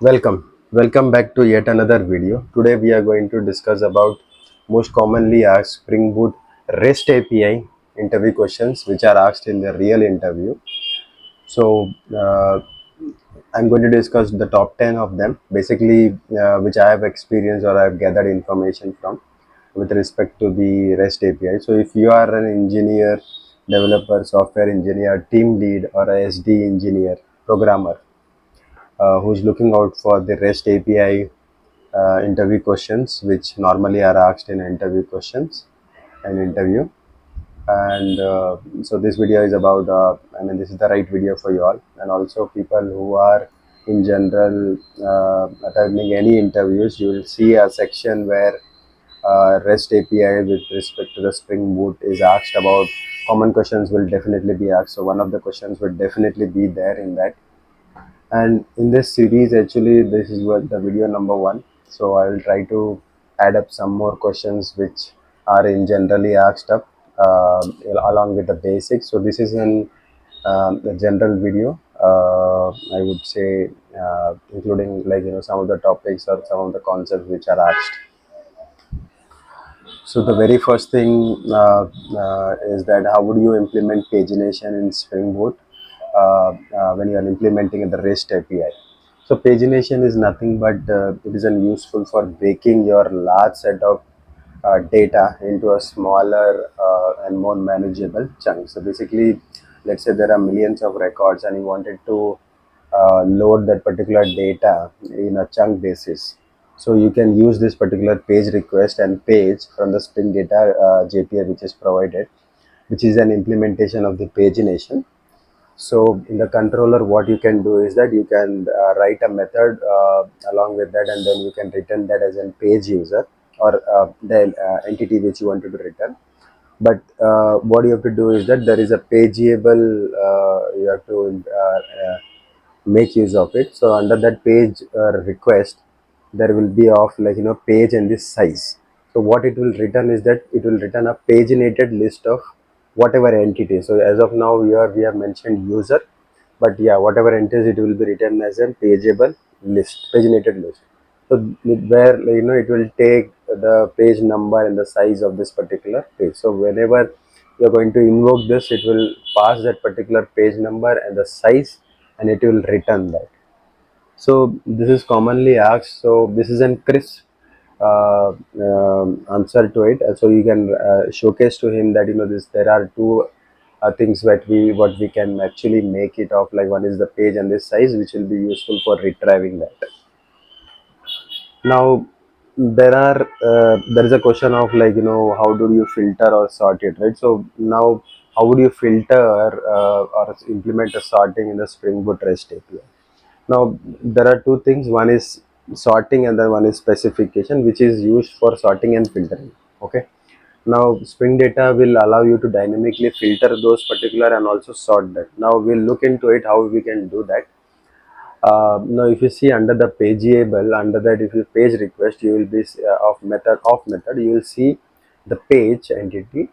Welcome back to yet another video. Today we are going to discuss about most commonly asked Spring Boot REST API interview questions which are asked in the real interview. So I'm going to discuss the top 10 of them, basically which I have experienced or I have gathered information from with respect to the REST API. So if you are an engineer, developer, software engineer, team lead, or a SD engineer, programmer, who's looking out for the REST API interview questions, which normally are asked in interview questions and interview. And so this video is about, this is the right video for you all, and also people who are in general attending any interviews. You will see a section where REST API with respect to the Spring Boot is asked about. Common questions will definitely be asked. So one of the questions will definitely be there in that. And in this series, actually, this is what the video number one. So I will try to add up some more questions which are in generally asked up along with the basics. So this is an the general video. I would say including, like, some of the topics or some of the concepts which are asked. So the very first thing is that how would you implement pagination in Spring Boot when you are implementing the REST API? So pagination is nothing but it is useful for breaking your large set of data into a smaller and more manageable chunk. So basically, let's say there are millions of records and you wanted to load that particular data in a chunk basis. So you can use this particular page request and page from the Spring Data JPA which is provided, which is an implementation of the pagination. So in the controller, what you can do is that you can write a method along with that, and then you can return that as a page user or the entity which you want to return. But what you have to do is that there is a pageable, you have to make use of it. So under that page request, there will be of, like, page and this size. So what it will return is that it will return a paginated list of whatever entity. So as of now here we have mentioned user, but yeah, whatever entries, it will be written as a pageable list, paginated list. So where, it will take the page number and the size of this particular page. So whenever you are going to invoke this, it will pass that particular page number and the size, and it will return that. So this is commonly asked. So this is an crisp answer to it. So you can showcase to him that, this there are two things that we can actually make it of. Like, one is the page and this size, which will be useful for retrieving that. Now there is a question of, like, how do you filter or sort it, right? So now, how would you filter or implement a sorting in the Spring Boot REST API? Now there are two things. One is sorting and the one is specification, which is used for sorting and filtering. Okay. Now Spring Data will allow you to dynamically filter those particular and also sort that. Now we'll look into it how we can do that. Now if you see under the pageable, under that, if you page request, you will be of method, you will see the page entity,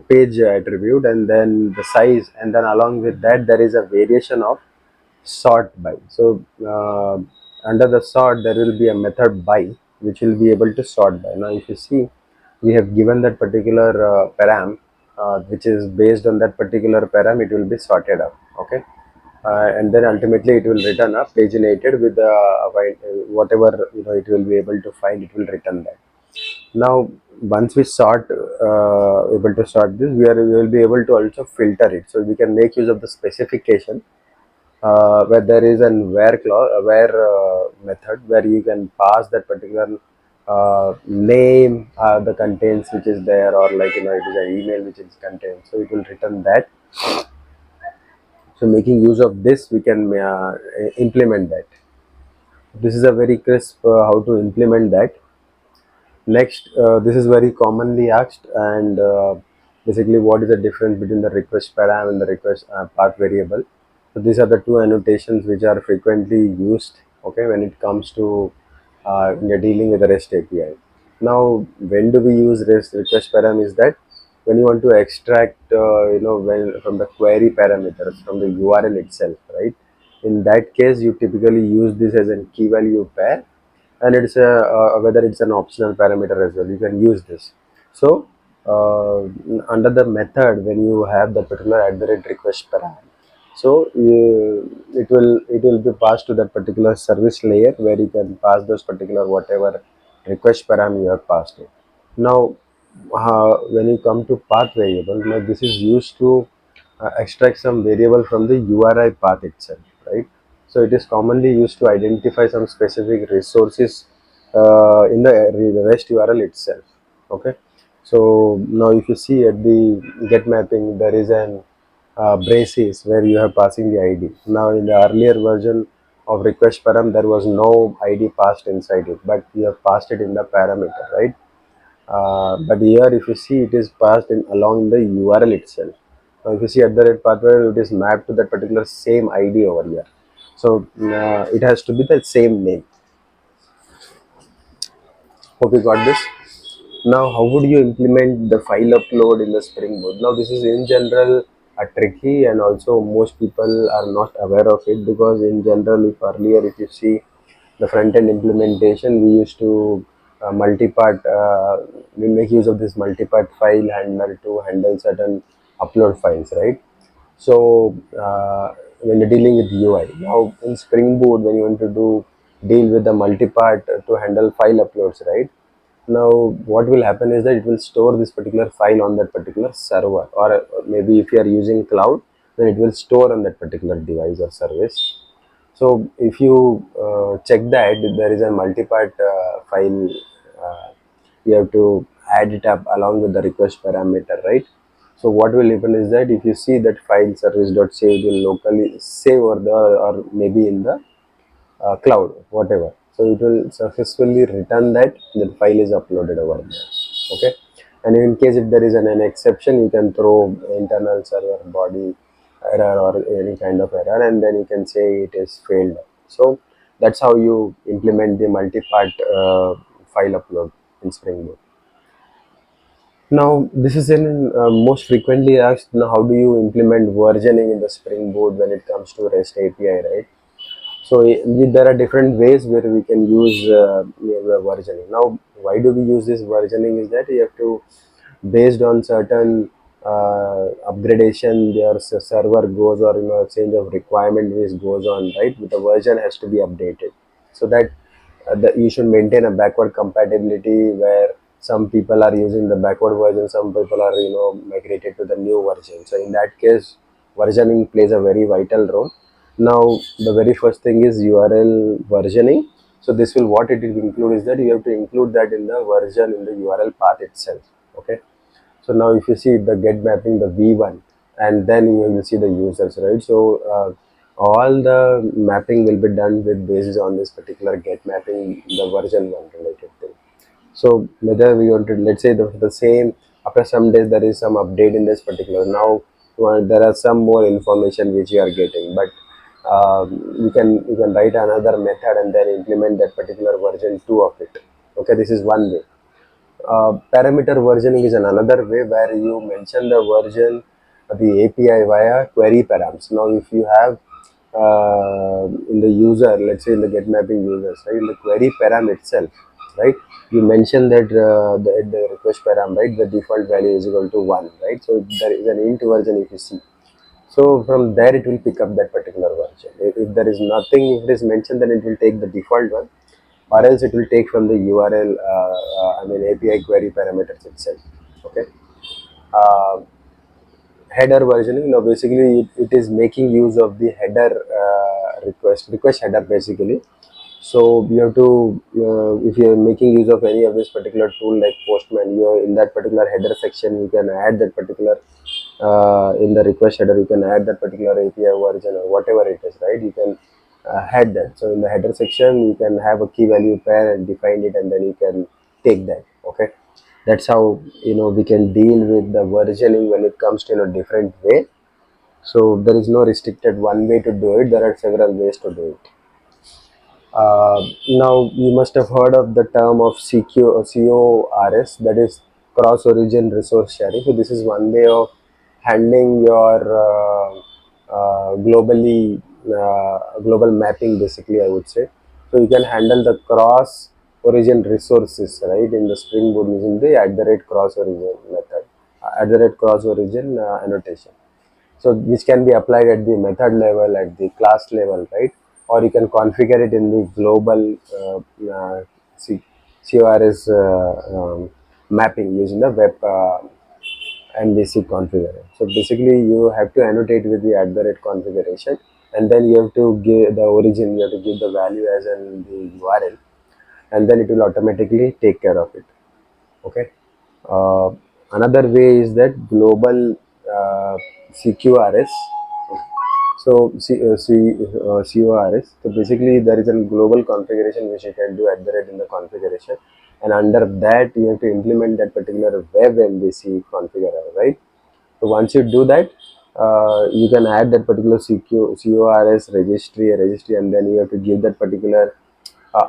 page attribute, and then the size, and then along with that there is a variation of sort by. So under the sort there will be a method by which will be able to sort by. Now if you see, we have given that particular param, which is based on that particular param, it will be sorted up. Okay. And then ultimately it will return a paginated with whatever, it will be able to find, it will return that. Now once we sort, able to sort this, we will be able to also filter it. So we can make use of the specification where there is an where clause, where method, where you can pass that particular name, the contents which is there, or, like, it is an email which is contained, so it will return that. So making use of this, we can implement that. This is a very crisp how to implement that. Next, this is very commonly asked, and basically, what is the difference between the request param and the request path variable? So these are the two annotations which are frequently used. Okay, when it comes to when you're dealing with the REST API. Now, when do we use REST request param? Is that when you want to extract, when from the query parameters from the URL itself, right? In that case, you typically use this as a key value pair, and it's a whether it's an optional parameter as well. You can use this. So under the method, when you have the particular @request param, so it will be passed to that particular service layer where you can pass those particular whatever request param you have passed it. Now, when you come to path variable, now this is used to extract some variable from the URI path itself, right? So it is commonly used to identify some specific resources in the REST URL itself. Okay, so now if you see at the get mapping, there is an braces where you are passing the ID. Now in the earlier version of request param, there was no ID passed inside it, but you have passed it in the parameter, right? But here if you see, it is passed in along the URL itself. Now if you see @pathway, it is mapped to that particular same ID over here. So it has to be the same name. Hope you got this. Now how would you implement the file upload in the Spring Boot? Now this is in general a tricky, and also most people are not aware of it, because in general, if earlier if you see the front end implementation, we used to multi-part we make use of this multi-part file handler to handle certain upload files, right? So when you're dealing with UI, now in Spring Boot, when you want to deal with the multi-part to handle file uploads, right? Now what will happen is that it will store this particular file on that particular server, or maybe if you are using cloud, then it will store on that particular device or service. So if you check that there is a multi-part file, uh, you have to add it up along with the request parameter, right? So what will happen is that if you see that file service.save, it will locally save over there, or maybe in the cloud, whatever. So it will successfully return that the file is uploaded over there. Okay, and in case if there is an exception, you can throw internal server body error or any kind of error, and then you can say it is failed. So that's how you implement the multi-part file upload in Spring Boot. Now this is in most frequently asked. Now how do you implement versioning in the Spring Boot when it comes to REST API, right? So there are different ways where we can use versioning. Now why do we use this versioning is that you have to, based on certain upgradation, their server goes, or change of requirement which goes on, right? The version has to be updated, so that you should maintain a backward compatibility, where some people are using the backward version, some people are migrated to the new version. So in that case, versioning plays a very vital role. Now the very first thing is URL versioning. So this will, what it will include is that you have to include that in the version in the URL path itself. Okay, so now if you see the get mapping, the v1, and then you will see the users, right? So all the mapping will be done with basis on this particular get mapping, the version 1 related thing. So whether we want to, let's say the same, after some days there is some update in this particular, now there are some more information which you are getting, but you can write another method and then implement that particular version 2 of it. Okay, this is one way. Parameter versioning is another way, where you mention the version of the API via query params. Now, if you have in the user, let's say in the get mapping users, right, in the query param itself, right, you mention that the request param, right, the default value is equal to 1, right? So there is an int version if you see. So from there it will pick up that particular version. If there is nothing, if it is mentioned, then it will take the default one, or else it will take from the URL, I mean API query parameters itself. Okay. Uh, Header versioning. Now basically it is making use of the header request header basically. So you have to, if you are making use of any of this particular tool like Postman, you are in that particular header section, you can add that particular in the request header, you can add that particular API version or whatever it is, right? You can add that. So in the header section, you can have a key value pair and define it, and then you can take that. Okay, that's how we can deal with the versioning when it comes to different way. So there is no restricted one way to do it. There are several ways to do it. Now you must have heard of the term of CORS, that is cross origin resource sharing. So this is one way of handling your globally global mapping basically, I would say. So you can handle the cross origin resources, right, in the Spring Boot using the @cross origin method, cross origin annotation. So which can be applied at the method level, at the class level, right? Or you can configure it in the global C- CORS mapping using the web MVC configuration. So basically, you have to annotate with the configuration, and then you have to give the origin. You have to give the value as in the URL, and then it will automatically take care of it. Okay. uh, Another way is that global CQRS. So CORS. So basically, there is a global configuration which you can do at the rate in the configuration, and under that you have to implement that particular web MVC configurer, right? So once you do that, you can add that particular CORS registry, and then you have to give that particular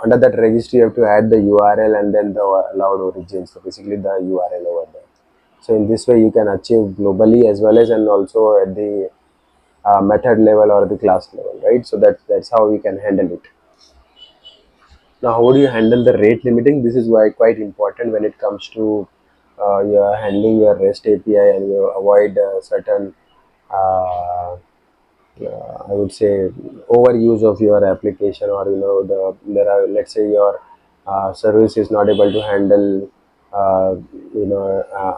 under that registry. You have to add the URL and then the allowed origin. So basically, the URL over there. So in this way, you can achieve globally as well as and also at the method level or the class level, right? So that's how we can handle it. Now, how do you handle the rate limiting? This is why quite important when it comes to your handling your REST API, and you avoid certain uh, I would say overuse of your application, or there are, let's say, your service is not able to handle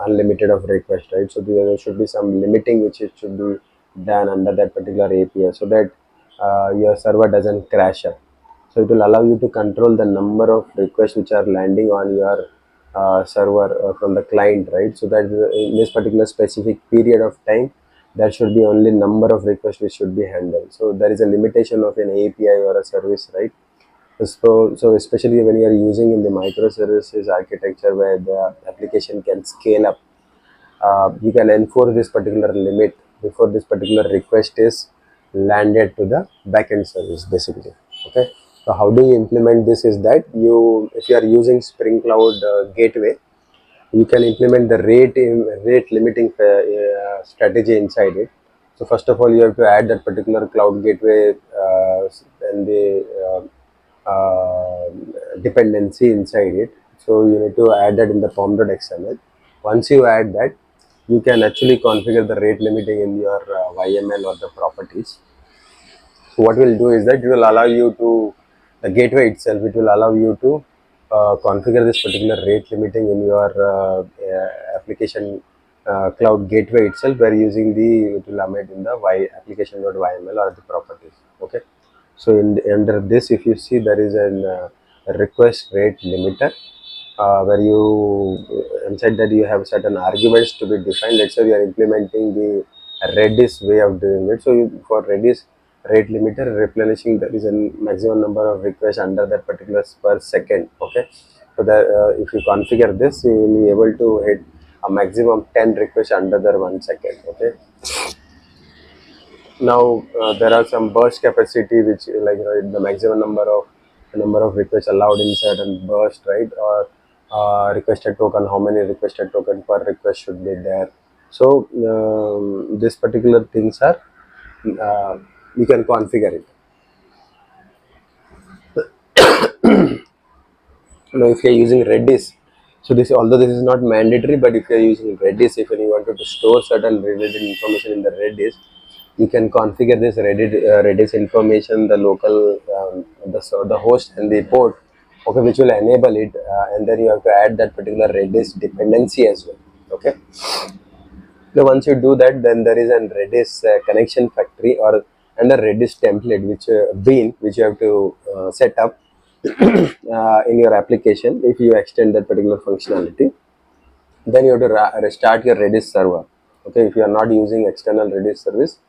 unlimited of request, right? So there should be some limiting which it should be done under that particular API, so that your server doesn't crash up. So it will allow you to control the number of requests which are landing on your server from the client, right? So that in this particular specific period of time, there should be only number of requests which should be handled. So there is a limitation of an API or a service, right? So especially when you are using in the microservices architecture where the application can scale up, you can enforce this particular limit before this particular request is landed to the backend service, basically. Okay. So how do you implement this is that if you are using Spring Cloud Gateway, you can implement the rate limiting strategy inside it. So first of all, you have to add that particular cloud gateway and the uh, dependency inside it. So you need to add that in the pom.xml. Once you add that, you can actually configure the rate limiting in your YML or the properties. So what we'll do is that it will allow you to, the gateway itself, it will allow you to configure this particular rate limiting in your application cloud gateway itself by using the, it will embed in the application.yml or the properties. Okay. So under this, if you see, there is a request rate limiter where you inside that you have certain arguments to be defined. Let's say you are implementing the Redis way of doing it. So for Redis rate limiter replenishing, there is a maximum number of requests under that particular per second. Okay. So that if you configure this, you will be able to hit a maximum 10 requests under the 1 second. Okay. Now there are some burst capacity which, like, the maximum number of requests allowed in certain burst, right? Or requested token, how many requested token per request should be there. So this particular things are uh, you can configure it. Now if you are using Redis, so this, although this is not mandatory, but if you are using Redis, if you wanted to store certain related information in the Redis, you can configure this Redis information, the local the host and the port, okay, which will enable it, and then you have to add that particular Redis dependency as well. Okay. So once you do that, then there is a Redis connection factory or and a Redis template which bean which you have to set up in your application. If you extend that particular functionality, then you have to restart your Redis server. Okay, if you are not using external Redis service,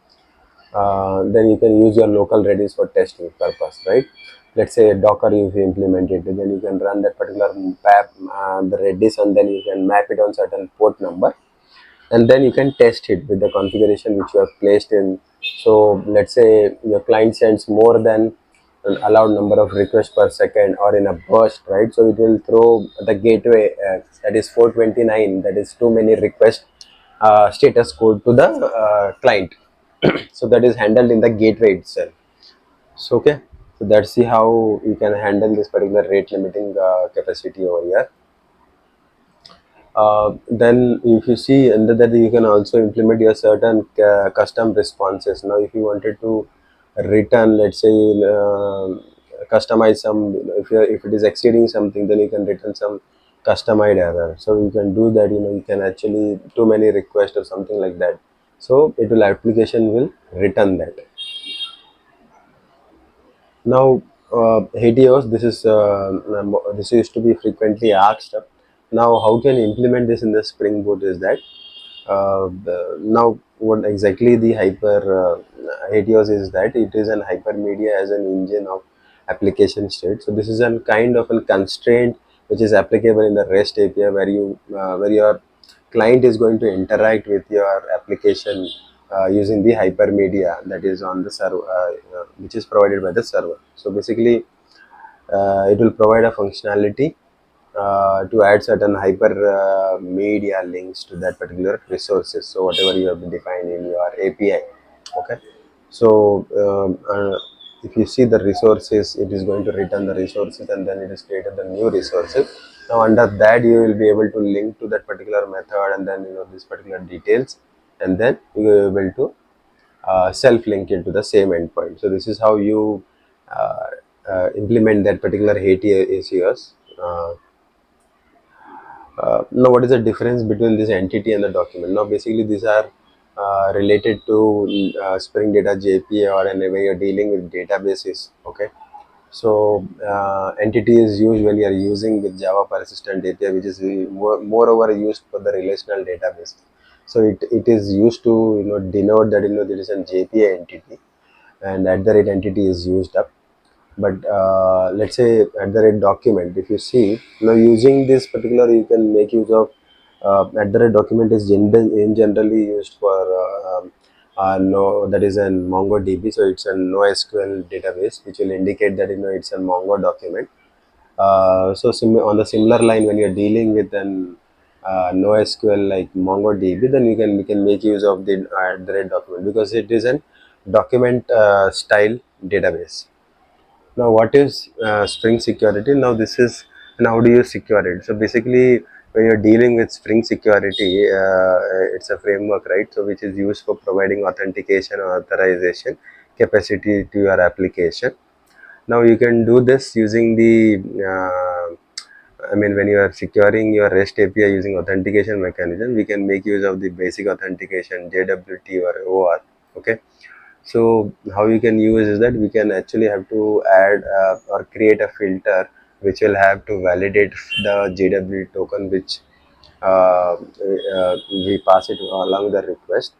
then you can use your local Redis for testing purpose, right? Let's say Docker you've implemented, then you can run that particular map, the Redis, and then you can map it on certain port number, and then you can test it with the configuration which you have placed in. So let's say your client sends more than an allowed number of requests per second or in a burst, right? So it will throw the gateway that is 429, that is too many requests status code to the client. So that is handled in the gateway itself. So okay, so that's the how you can handle this particular rate limiting capacity over here. Then if you see under that, you can also implement your certain custom responses. Now if you wanted to return, let's say, customize some, if it is exceeding something, then you can return some customized error. So you can do that, you can actually too many requests or something like that, so it will application will return that. Now, HATEOAS, this used to be frequently asked. Now, how can you implement this in the Spring Boot is that now what exactly the HATEOAS is, that it is an hypermedia as an engine of application state. So this is a kind of a constraint which is applicable in the REST API, where your client is going to interact with your application using the hypermedia that is on the server, which is provided by the server. So basically, it will provide a functionality to add certain hyper media links to that particular resources. So whatever you have defined in your API, okay. So if you see the resources, it is going to return the resources, and then it is created the new resources. Now under that, you will be able to link to that particular method, and then this particular details, and then you will be able to self-link it to the same endpoint. So this is how you uh, implement that particular HATEOAS. Now, what is the difference between this entity and the document? Now, basically, these are related to Spring Data JPA, or when you're dealing with databases. Okay, so entity is used when you are using with Java persistent API, which is moreover used for the relational database. So it is used to denote that there is a JPA entity, and at the rate entity is used up. But let's say at the rate document, if you see now using this particular, you can make use of at the rate document is in generally used for no, that is an MongoDB. So it's a NoSQL database which will indicate that it's a Mongo document. So on the similar line, when you're dealing with an NoSQL like MongoDB, then we can make use of the at the rate document, because it is an document style database. Now, what is Spring security? Now, this is, and how do you secure it? So, basically, when you're dealing with Spring security, it's a framework, right? So, which is used for providing authentication or authorization capacity to your application. Now, you can do this using the when you are securing your REST API using authentication mechanism, we can make use of the basic authentication, JWT or OR. Okay, so how you can use is that we can actually have to add or create a filter which will have to validate the JWT token, which we pass it along the request.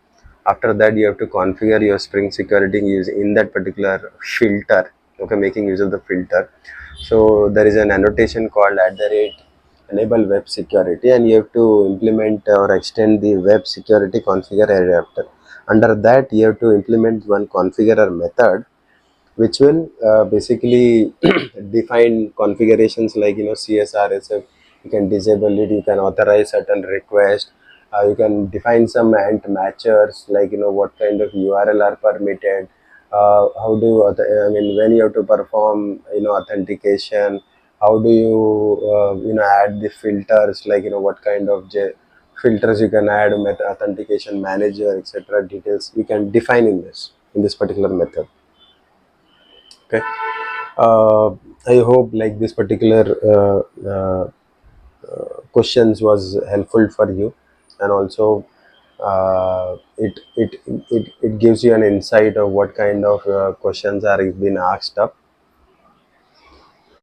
After that, you have to configure your Spring security use in that particular filter. Okay, making use of the filter. So there is an annotation called at the rate enable web security, and you have to implement or extend the web security configure adapter. Under that, you have to implement one configurer method which will basically define configurations like CSRSF. You can disable it, you can authorize certain requests, you can define some ant matchers, like what kind of URL are permitted, how do you when you have to perform authentication, how do you add the filters, like what kind of filters you can add, authentication manager, etc. Details you can define in this particular method. Okay, uh, I hope like this particular questions was helpful for you, and also it gives you an insight of what kind of questions are being asked up.